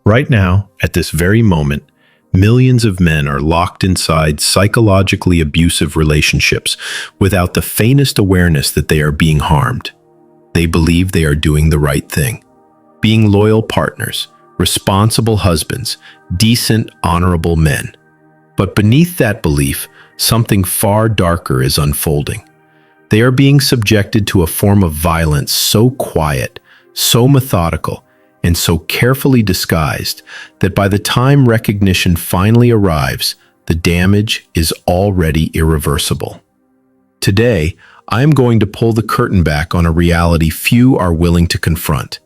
Right now, at this very moment, millions of men are locked inside psychologically abusive relationships without the faintest awareness that they are being harmed. They believe they are doing the right thing, being loyal partners, responsible husbands, decent, honorable men. But beneath that belief, something far darker is unfolding. They are being subjected to a form of violence so quiet, so methodical, and so carefully disguised that by the time recognition finally arrives, the damage is already irreversible. Today, I am going to pull the curtain back on a reality few are willing to confront: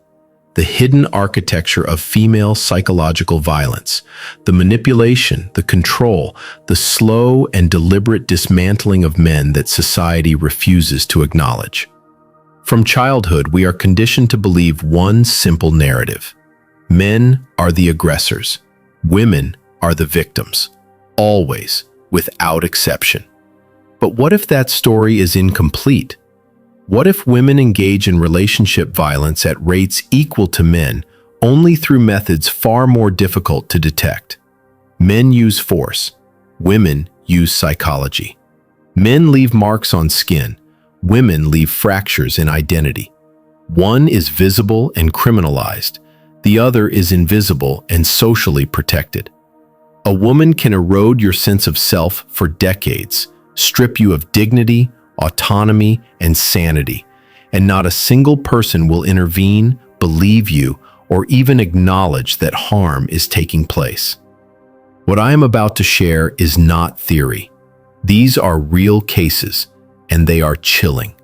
the hidden architecture of female psychological violence, the manipulation, the control, the slow and deliberate dismantling of men that society refuses to acknowledge. From childhood, we are conditioned to believe one simple narrative: men are the aggressors, women are the victims, always, without exception. But what if that story is incomplete? What if women engage in relationship violence at rates equal to men, only through methods far more difficult to detect? Men use force, women use psychology. Men leave marks on skin, women leave fractures in identity. One is visible and criminalized, the other is invisible and socially protected. A woman can erode your sense of self for decades, strip you of dignity, autonomy, and sanity, and not a single person will intervene, believe you, or even acknowledge that harm is taking place. What I am about to share is not theory. These are real cases, and they are chilling.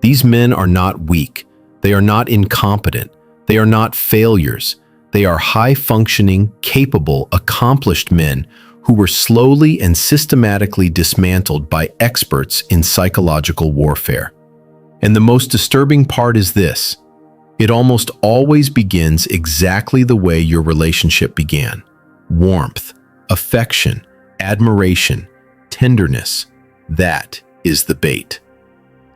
These men are not weak. They are not incompetent. They are not failures. They are high-functioning, capable, accomplished men who were slowly and systematically dismantled by experts in psychological warfare. And the most disturbing part is this: it almost always begins exactly the way your relationship began: warmth, affection, admiration, tenderness. That is the bait.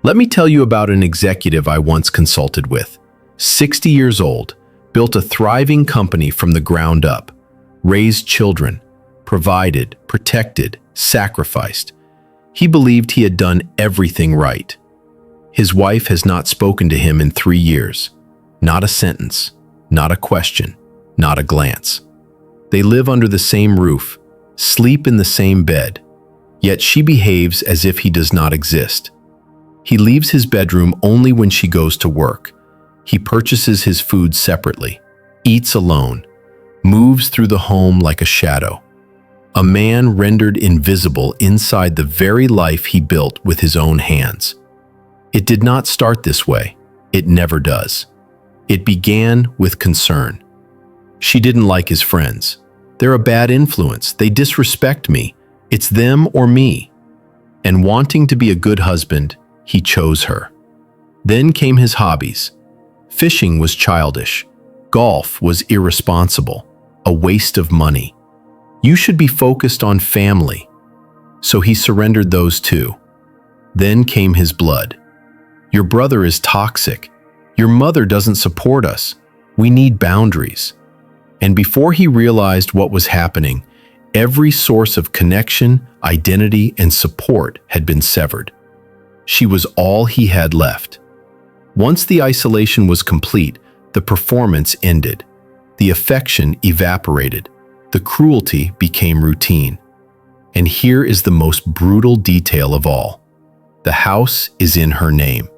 Let me tell you about an executive I once consulted with. 60 years old, built a thriving company from the ground up, raised children, provided, protected, sacrificed. He believed he had done everything right. His wife has not spoken to him in 3 years. Not a sentence, not a question, not a glance. They live under the same roof, sleep in the same bed, yet she behaves as if he does not exist. He leaves his bedroom only when she goes to work. He purchases his food separately, eats alone, moves through the home like a shadow. A man rendered invisible inside the very life he built with his own hands. It did not start this way. It never does. It began with concern. She didn't like his friends. They're a bad influence. They disrespect me. It's them or me. And wanting to be a good husband, he chose her. Then came his hobbies. Fishing was childish. Golf was irresponsible, a waste of money. You should be focused on family. So he surrendered those too. Then came his blood. Your brother is toxic. Your mother doesn't support us. We need boundaries. And before he realized what was happening, every source of connection, identity, and support had been severed. She was all he had left. Once the isolation was complete, the performance ended. The affection evaporated. The cruelty became routine. And here is the most brutal detail of all. The house is in her name.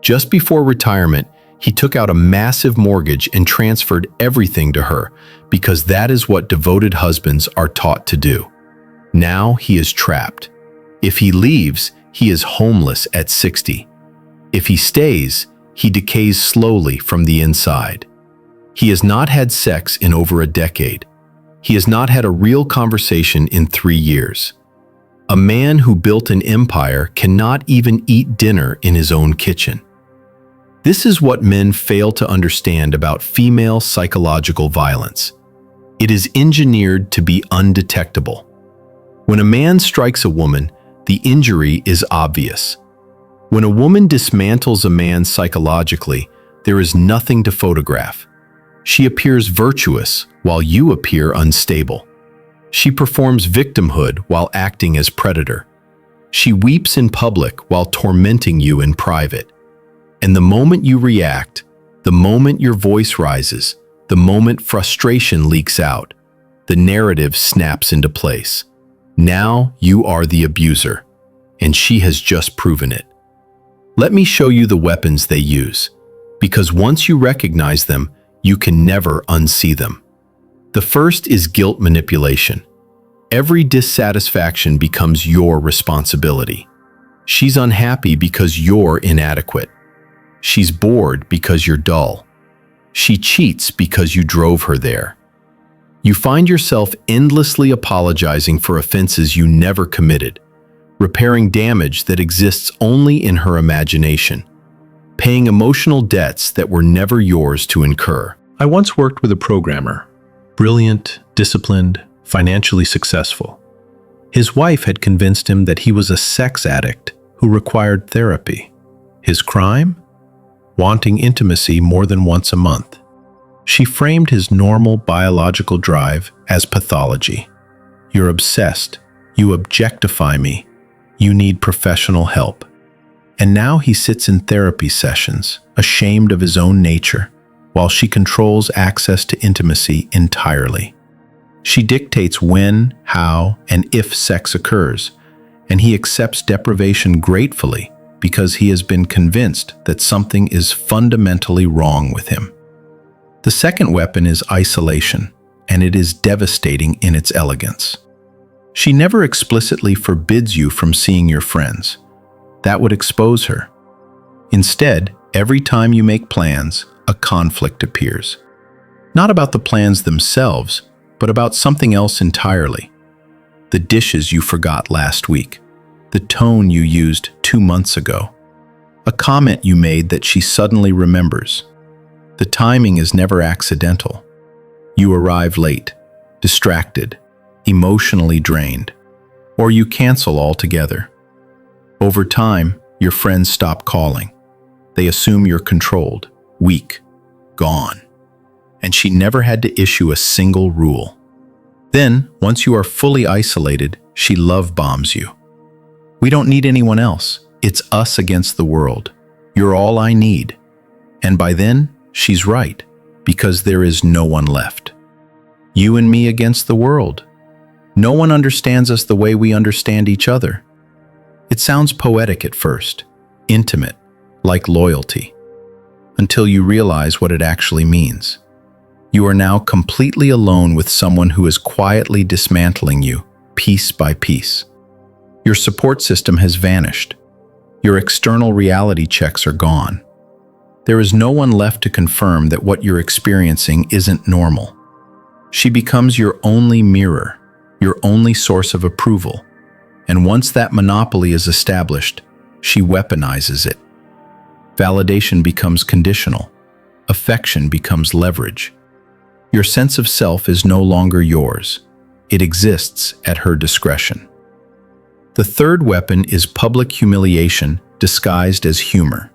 Just before retirement, he took out a massive mortgage and transferred everything to her, because that is what devoted husbands are taught to do. Now he is trapped. If he leaves, he is homeless at 60. If he stays, he decays slowly from the inside. He has not had sex in over a decade. He has not had a real conversation in 3 years. A man who built an empire cannot even eat dinner in his own kitchen. This is what men fail to understand about female psychological violence. It is engineered to be undetectable. When a man strikes a woman, the injury is obvious. When a woman dismantles a man psychologically, there is nothing to photograph. She appears virtuous while you appear unstable. She performs victimhood while acting as predator. She weeps in public while tormenting you in private. And the moment you react, the moment your voice rises, the moment frustration leaks out, the narrative snaps into place. Now you are the abuser, and she has just proven it. Let me show you the weapons they use, because once you recognize them, you can never unsee them. The first is guilt manipulation. Every dissatisfaction becomes your responsibility. She's unhappy because you're inadequate. She's bored because you're dull. She cheats because you drove her there. You find yourself endlessly apologizing for offenses you never committed, repairing damage that exists only in her imagination, paying emotional debts that were never yours to incur. I once worked with a programmer, brilliant, disciplined, financially successful. His wife had convinced him that he was a sex addict who required therapy. His crime? Wanting intimacy more than once a month. She framed his normal biological drive as pathology. You're obsessed. You objectify me. You need professional help. And now he sits in therapy sessions, ashamed of his own nature, while she controls access to intimacy entirely. She dictates when, how, and if sex occurs, and he accepts deprivation gratefully because he has been convinced that something is fundamentally wrong with him. The second weapon is isolation, and it is devastating in its elegance. She never explicitly forbids you from seeing your friends. That would expose her. Instead, every time you make plans, a conflict appears. Not about the plans themselves, but about something else entirely. The dishes you forgot last week, the tone you used 2 months ago, a comment you made that she suddenly remembers. The timing is never accidental. You arrive late, distracted, emotionally drained, or you cancel altogether. Over time, your friends stop calling. They assume you're controlled, weak, gone. And she never had to issue a single rule. Then, once you are fully isolated, she love bombs you. We don't need anyone else. It's us against the world. You're all I need. And by then, she's right, because there is no one left. You and me against the world. No one understands us the way we understand each other. It sounds poetic at first, intimate, like loyalty, until you realize what it actually means. You are now completely alone with someone who is quietly dismantling you, piece by piece. Your support system has vanished. Your external reality checks are gone. There is no one left to confirm that what you're experiencing isn't normal. She becomes your only mirror, your only source of approval. And once that monopoly is established, she weaponizes it. Validation becomes conditional. Affection becomes leverage. Your sense of self is no longer yours. It exists at her discretion. The third weapon is public humiliation disguised as humor.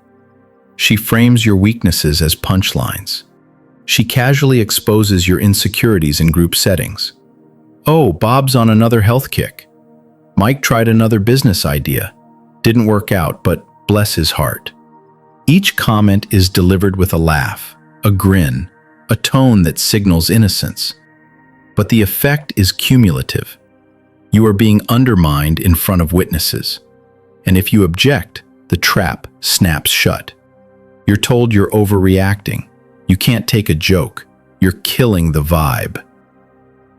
She frames your weaknesses as punchlines. She casually exposes your insecurities in group settings. Oh, Bob's on another health kick. Mike tried another business idea. Didn't work out, but bless his heart. Each comment is delivered with a laugh, a grin, a tone that signals innocence. But the effect is cumulative. You are being undermined in front of witnesses. And if you object, the trap snaps shut. You're told you're overreacting. You can't take a joke. You're killing the vibe.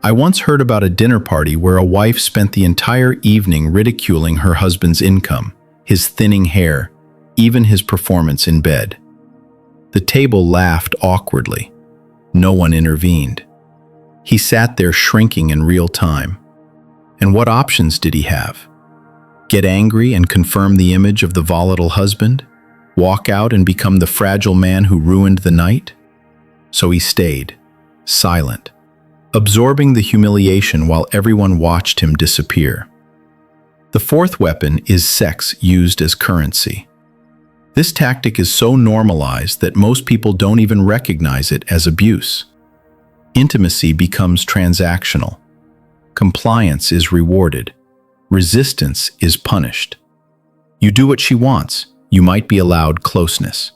I once heard about a dinner party where a wife spent the entire evening ridiculing her husband's income, his thinning hair, even his performance in bed. The table laughed awkwardly. No one intervened. He sat there shrinking in real time. And what options did he have? Get angry and confirm the image of the volatile husband? Walk out and become the fragile man who ruined the night? So he stayed, silent, absorbing the humiliation while everyone watched him disappear. The fourth weapon is sex used as currency. This tactic is so normalized that most people don't even recognize it as abuse. Intimacy becomes transactional. Compliance is rewarded. Resistance is punished. You do what she wants, you might be allowed closeness.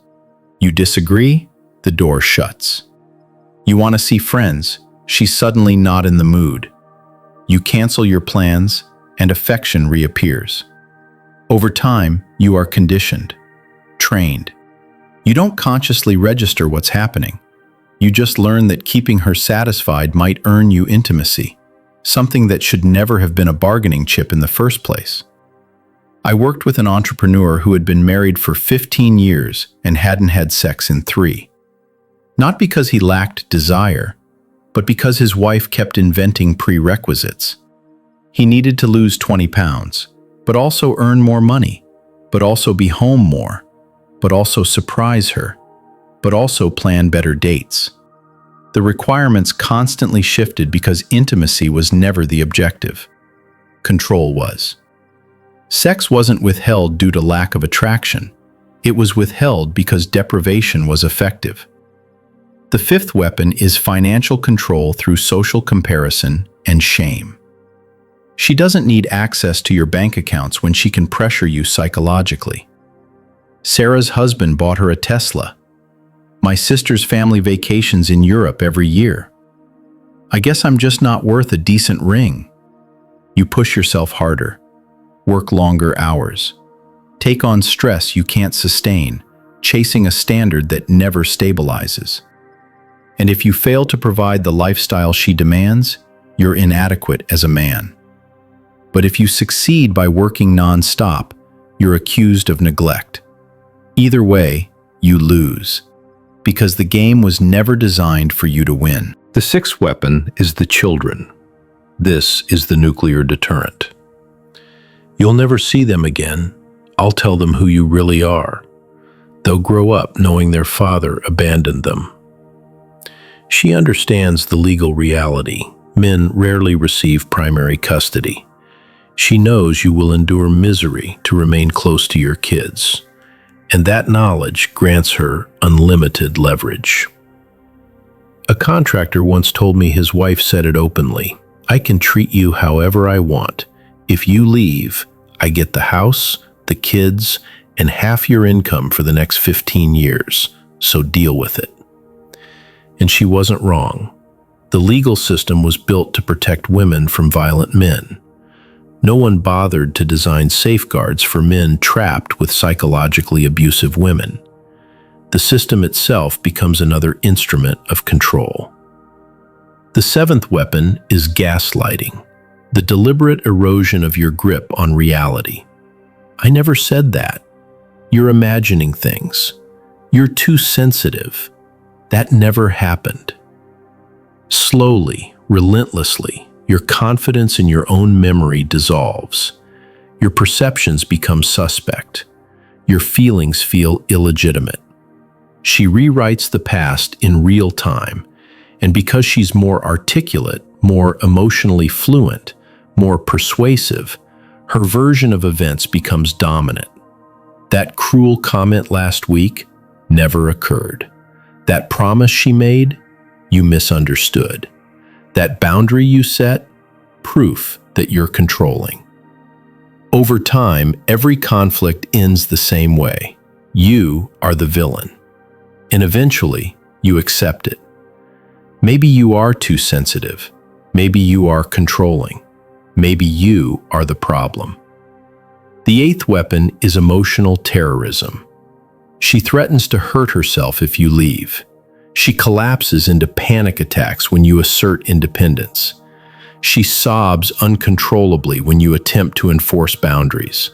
You disagree, the door shuts. You want to see friends, she's suddenly not in the mood. You cancel your plans, and affection reappears. Over time, you are conditioned, trained. You don't consciously register what's happening. You just learn that keeping her satisfied might earn you intimacy, something that should never have been a bargaining chip in the first place. I worked with an entrepreneur who had been married for 15 years and hadn't had sex in 3. Not because he lacked desire, but because his wife kept inventing prerequisites. He needed to lose 20 pounds, but also earn more money, but also be home more, but also surprise her, but also plan better dates. The requirements constantly shifted because intimacy was never the objective. Control was. Sex wasn't withheld due to lack of attraction. It was withheld because deprivation was effective. The 5th weapon is financial control through social comparison and shame. She doesn't need access to your bank accounts when she can pressure you psychologically. Sarah's husband bought her a Tesla. My sister's family vacations in Europe every year. I guess I'm just not worth a decent ring. You push yourself harder, work longer hours, take on stress you can't sustain, chasing a standard that never stabilizes. And if you fail to provide the lifestyle she demands, you're inadequate as a man. But if you succeed by working non-stop, you're accused of neglect. Either way, you lose, because the game was never designed for you to win. The 6th weapon is the children. This is the nuclear deterrent. You'll never see them again. I'll tell them who you really are. They'll grow up knowing their father abandoned them. She understands the legal reality. Men rarely receive primary custody. She knows you will endure misery to remain close to your kids, and that knowledge grants her unlimited leverage. A contractor once told me his wife said it openly, "I can treat you however I want. If you leave, I get the house, the kids, and half your income for the next 15 years, so deal with it." And she wasn't wrong. The legal system was built to protect women from violent men. No one bothered to design safeguards for men trapped with psychologically abusive women. The system itself becomes another instrument of control. The 7th weapon is gaslighting, the deliberate erosion of your grip on reality. "I never said that. You're imagining things. You're too sensitive. That never happened." Slowly, relentlessly, your confidence in your own memory dissolves. Your perceptions become suspect. Your feelings feel illegitimate. She rewrites the past in real time, and because she's more articulate, more emotionally fluent, more persuasive, her version of events becomes dominant. That cruel comment last week never occurred. That promise she made, you misunderstood. That boundary you set, proof that you're controlling. Over time, every conflict ends the same way. You are the villain. And eventually, you accept it. Maybe you are too sensitive. Maybe you are controlling. Maybe you are the problem. The 8th weapon is emotional terrorism. She threatens to hurt herself if you leave. She collapses into panic attacks when you assert independence. She sobs uncontrollably when you attempt to enforce boundaries.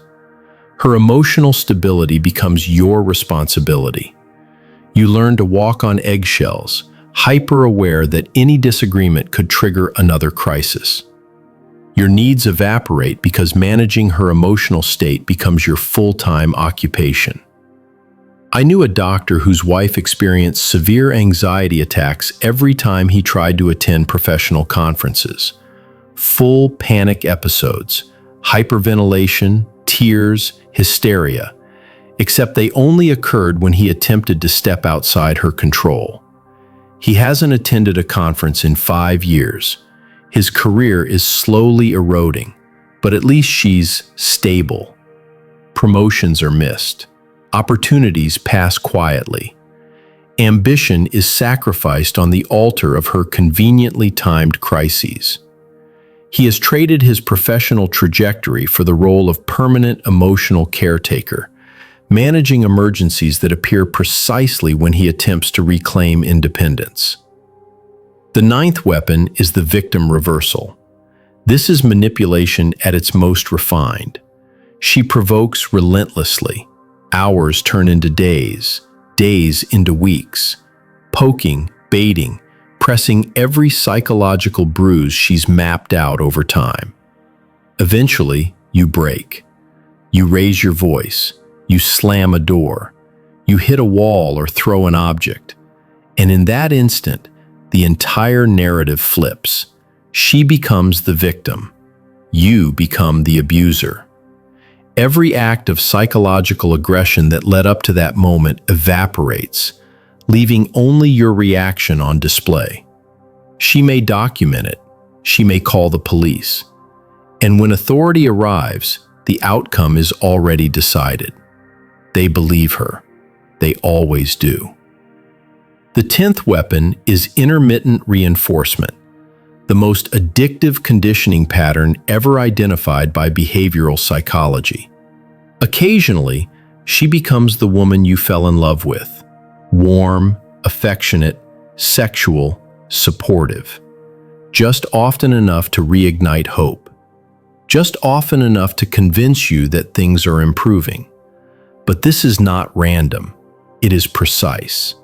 Her emotional stability becomes your responsibility. You learn to walk on eggshells, hyper-aware that any disagreement could trigger another crisis. Your needs evaporate because managing her emotional state becomes your full-time occupation. I knew a doctor whose wife experienced severe anxiety attacks every time he tried to attend professional conferences. Full panic episodes, hyperventilation, tears, hysteria. except they only occurred when he attempted to step outside her control. He hasn't attended a conference in 5 years. His career is slowly eroding, but at least she's stable. Promotions are missed. Opportunities pass quietly. Ambition is sacrificed on the altar of her conveniently timed crises. He has traded his professional trajectory for the role of permanent emotional caretaker, managing emergencies that appear precisely when he attempts to reclaim independence. The ninth weapon is the victim reversal. This is manipulation at its most refined. She provokes relentlessly. Hours turn into days, days into weeks, poking, baiting, pressing every psychological bruise she's mapped out over time. Eventually, you break. You raise your voice. You slam a door. You hit a wall or throw an object. And in that instant, the entire narrative flips. She becomes the victim. You become the abuser. Every act of psychological aggression that led up to that moment evaporates, leaving only your reaction on display. She may document it. She may call the police. And when authority arrives, the outcome is already decided. They believe her. They always do. The 10th weapon is intermittent reinforcement, the most addictive conditioning pattern ever identified by behavioral psychology. Occasionally, she becomes the woman you fell in love with, warm, affectionate, sexual, supportive, just often enough to reignite hope, just often enough to convince you that things are improving. But this is not random. It is precise.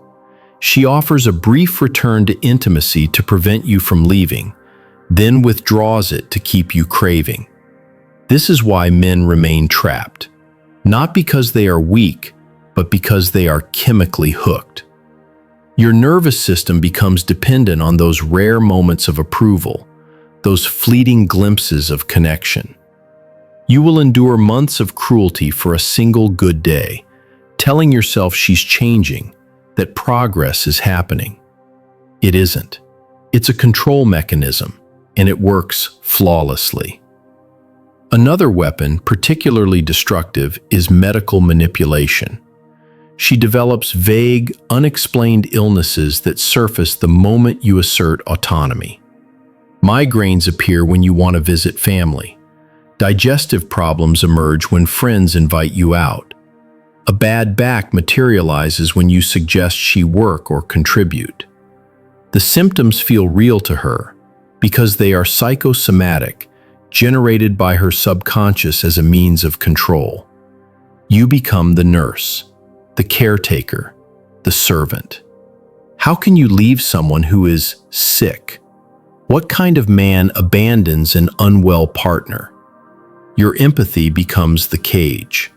She offers a brief return to intimacy to prevent you from leaving, then withdraws it to keep you craving. This is why men remain trapped, not because they are weak, but because they are chemically hooked. Your nervous system becomes dependent on those rare moments of approval, those fleeting glimpses of connection. You will endure months of cruelty for a single good day, telling yourself she's changing, that progress is happening. It isn't. It's a control mechanism, and it works flawlessly. Another weapon, particularly destructive, is medical manipulation. She develops vague, unexplained illnesses that surface the moment you assert autonomy. Migraines appear when you want to visit family. Digestive problems emerge when friends invite you out. A bad back materializes when you suggest she work or contribute. The symptoms feel real to her because they are psychosomatic, generated by her subconscious as a means of control. You become the nurse, the caretaker, the servant. How can you leave someone who is sick? What kind of man abandons an unwell partner? Your empathy becomes the cage.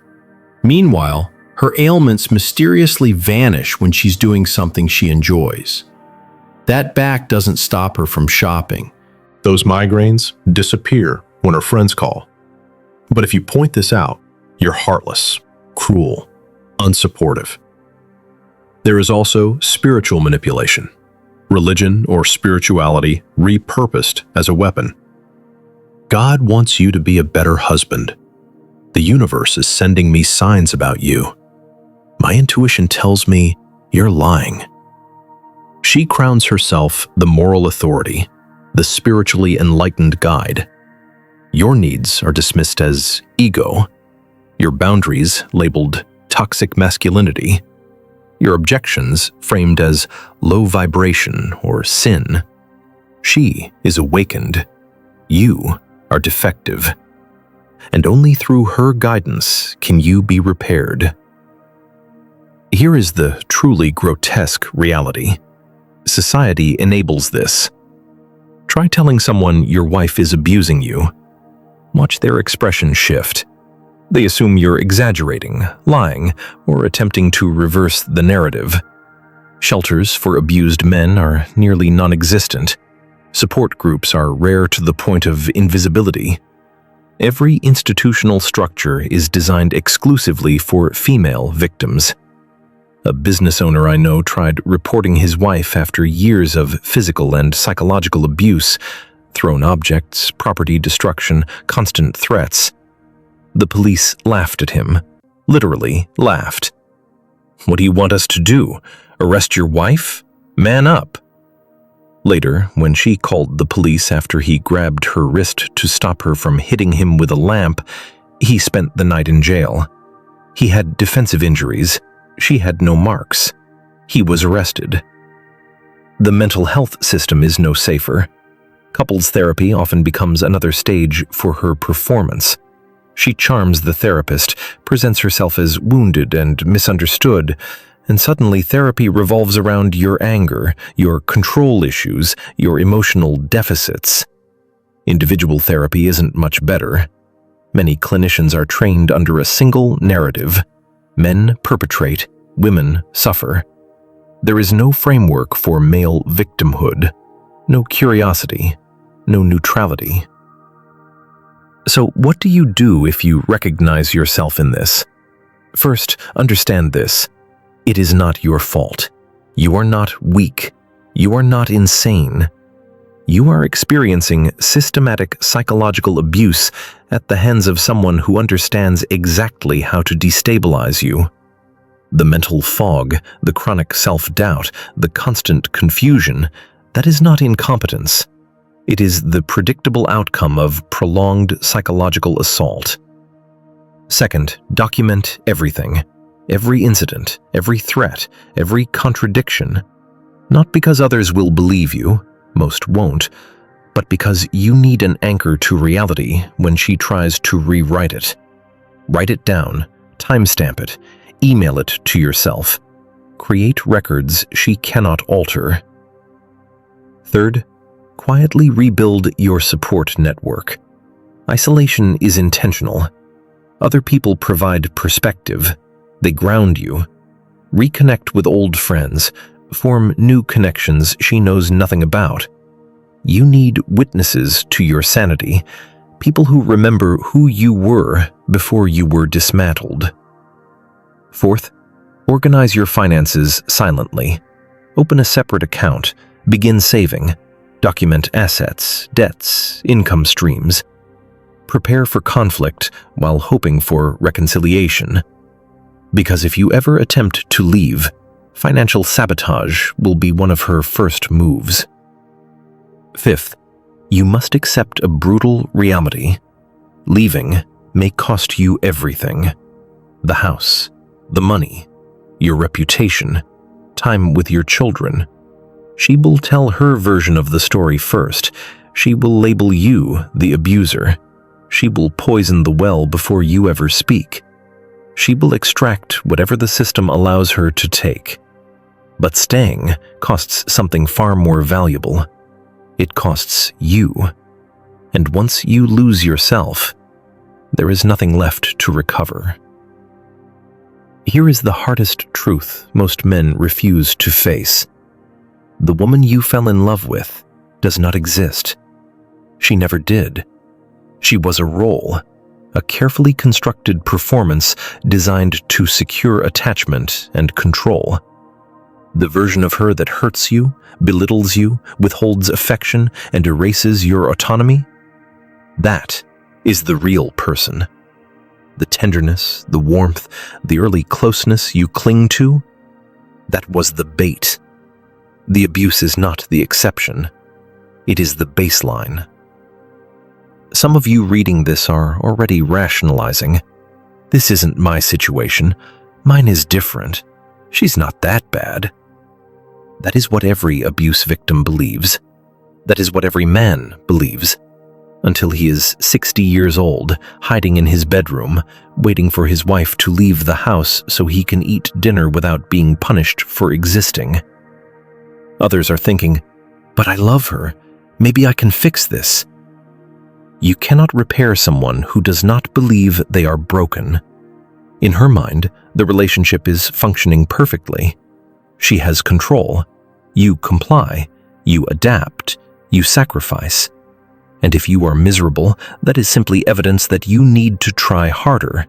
Meanwhile, her ailments mysteriously vanish when she's doing something she enjoys. That back doesn't stop her from shopping. Those migraines disappear when her friends call. But if you point this out, you're heartless, cruel, unsupportive. There is also spiritual manipulation, religion or spirituality repurposed as a weapon. God wants you to be a better husband. The universe is sending me signs about you. My intuition tells me you're lying. She crowns herself the moral authority, the spiritually enlightened guide. Your needs are dismissed as ego, your boundaries labeled toxic masculinity, your objections framed as low vibration or sin. She is awakened. You are defective. And only through her guidance can you be repaired. Here is the truly grotesque reality. Society enables this. Try telling someone your wife is abusing you. Watch their expression shift. They assume you're exaggerating, lying, or attempting to reverse the narrative. Shelters for abused men are nearly non-existent. Support groups are rare to the point of invisibility. Every institutional structure is designed exclusively for female victims. A business owner I know tried reporting his wife after years of physical and psychological abuse, thrown objects, property destruction, constant threats. The police laughed at him, literally laughed. "What do you want us to do? Arrest your wife? Man up." Later, when she called the police after he grabbed her wrist to stop her from hitting him with a lamp, he spent the night in jail. He had defensive injuries. She had no marks. He was arrested. The mental health system is no safer. Couples therapy often becomes another stage for her performance. She charms the therapist, presents herself as wounded and misunderstood, and suddenly therapy revolves around your anger, your control issues, your emotional deficits. Individual therapy isn't much better. Many clinicians are trained under a single narrative. Men perpetrate, women suffer. There is no framework for male victimhood, no curiosity, no neutrality. So what do you do if you recognize yourself in this? First, understand this. It is not your fault. You are not weak. You are not insane. You are experiencing systematic psychological abuse at the hands of someone who understands exactly how to destabilize you. The mental fog, the chronic self-doubt, the constant confusion, that is not incompetence. It is the predictable outcome of prolonged psychological assault. Second, document everything. Every incident, every threat, every contradiction. Not because others will believe you, most won't, but because you need an anchor to reality when she tries to rewrite it. Write it down, timestamp it, email it to yourself. Create records she cannot alter. Third, quietly rebuild your support network. Isolation is intentional. Other people provide perspective. They ground you. Reconnect with old friends. Form new connections she knows nothing about. You need witnesses to your sanity, people who remember who you were before you were dismantled. Fourth, organize your finances silently. Open a separate account. Begin saving. Document assets, debts, income streams. Prepare for conflict while hoping for reconciliation. Because if you ever attempt to leave, financial sabotage will be one of her first moves. Fifth, you must accept a brutal reality. Leaving may cost you everything. The house, the money, your reputation, time with your children. She will tell her version of the story first. She will label you the abuser. She will poison the well before you ever speak. She will extract whatever the system allows her to take. But staying costs something far more valuable. It costs you. And once you lose yourself, there is nothing left to recover. Here is the hardest truth most men refuse to face. The woman you fell in love with does not exist. She never did. She was a role, a carefully constructed performance designed to secure attachment and control. The version of her that hurts you, belittles you, withholds affection, and erases your autonomy? That is the real person. The tenderness, the warmth, the early closeness you cling to, that was the bait. The abuse is not the exception. It is the baseline. Some of you reading this are already rationalizing. This isn't my situation. Mine is different. She's not that bad. That is what every abuse victim believes. That is what every man believes. Until he is 60 years old, hiding in his bedroom, waiting for his wife to leave the house so he can eat dinner without being punished for existing. Others are thinking, but I love her. Maybe I can fix this. You cannot repair someone who does not believe they are broken. In her mind, the relationship is functioning perfectly. She has control. You comply. You adapt. You sacrifice. And if you are miserable, that is simply evidence that you need to try harder,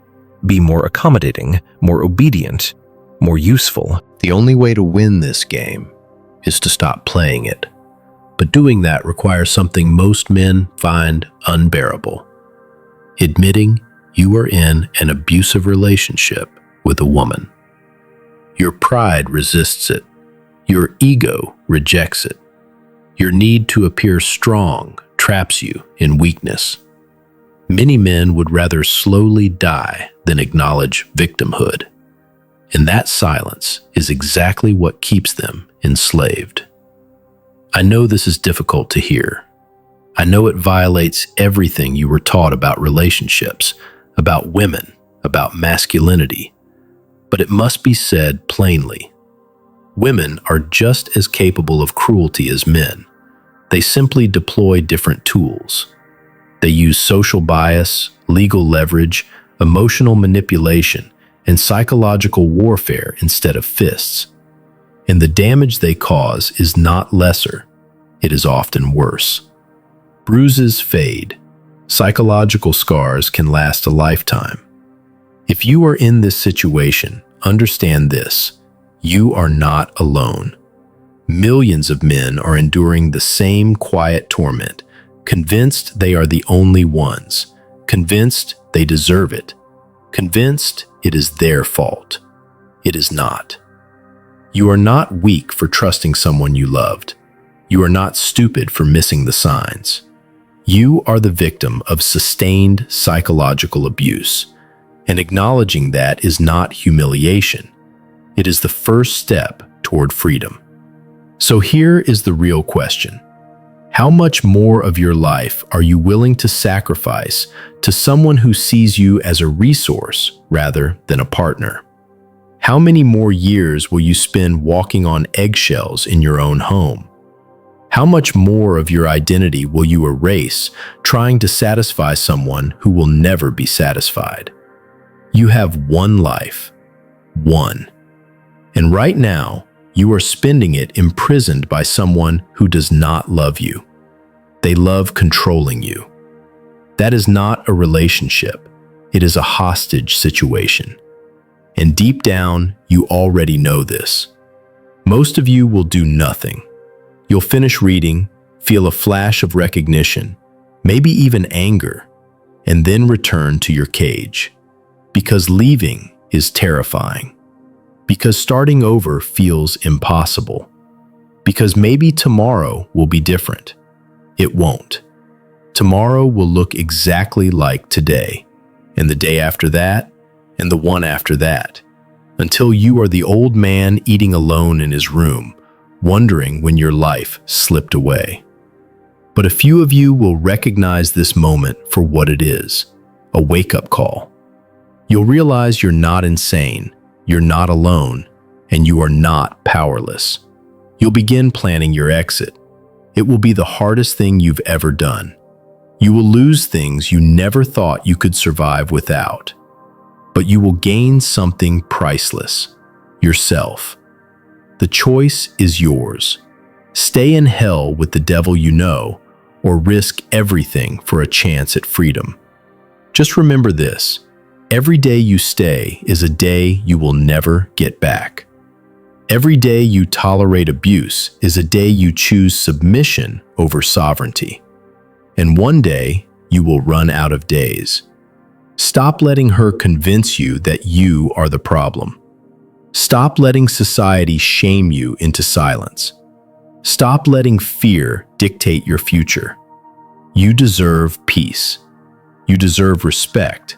be more accommodating, more obedient, more useful. The only way to win this game is to stop playing it. But doing that requires something most men find unbearable: admitting you are in an abusive relationship with a woman. Your pride resists it. Your ego rejects it. Your need to appear strong traps you in weakness. Many men would rather slowly die than acknowledge victimhood. And that silence is exactly what keeps them enslaved. I know this is difficult to hear. I know it violates everything you were taught about relationships, about women, about masculinity. But it must be said plainly. Women are just as capable of cruelty as men. They simply deploy different tools. They use social bias, legal leverage, emotional manipulation, and psychological warfare instead of fists. And the damage they cause is not lesser, it is often worse. Bruises fade. Psychological scars can last a lifetime. If you are in this situation, understand this: you are not alone. Millions of men are enduring the same quiet torment, convinced they are the only ones, convinced they deserve it, convinced it is their fault. It is not. You are not weak for trusting someone you loved. You are not stupid for missing the signs. You are the victim of sustained psychological abuse, and acknowledging that is not humiliation. It is the first step toward freedom. So here is the real question. How much more of your life are you willing to sacrifice to someone who sees you as a resource rather than a partner? How many more years will you spend walking on eggshells in your own home? How much more of your identity will you erase trying to satisfy someone who will never be satisfied? You have one life. One. And right now, you are spending it imprisoned by someone who does not love you. They love controlling you. That is not a relationship. It is a hostage situation. And deep down, you already know this. Most of you will do nothing. You'll finish reading, feel a flash of recognition, maybe even anger, and then return to your cage. Because leaving is terrifying. Because starting over feels impossible. Because maybe tomorrow will be different. It won't. Tomorrow will look exactly like today, and the day after that, and the one after that, until you are the old man eating alone in his room, wondering when your life slipped away. But a few of you will recognize this moment for what it is, a wake-up call. You'll realize you're not insane, you're not alone, and you are not powerless. You'll begin planning your exit. It will be the hardest thing you've ever done. You will lose things you never thought you could survive without. But you will gain something priceless: yourself. The choice is yours. Stay in hell with the devil you know, or risk everything for a chance at freedom. Just remember this: every day you stay is a day you will never get back. Every day you tolerate abuse is a day you choose submission over sovereignty. And one day you will run out of days. Stop letting her convince you that you are the problem. Stop letting society shame you into silence. Stop letting fear dictate your future. You deserve peace. You deserve respect.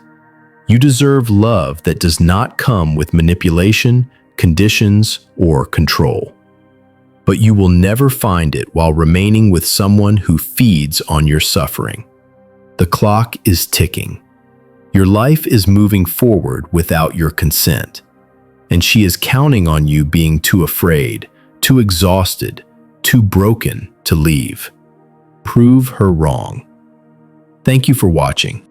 You deserve love that does not come with manipulation, conditions, or control. But you will never find it while remaining with someone who feeds on your suffering. The clock is ticking. Your life is moving forward without your consent, and she is counting on you being too afraid, too exhausted, too broken to leave. Prove her wrong. Thank you for watching.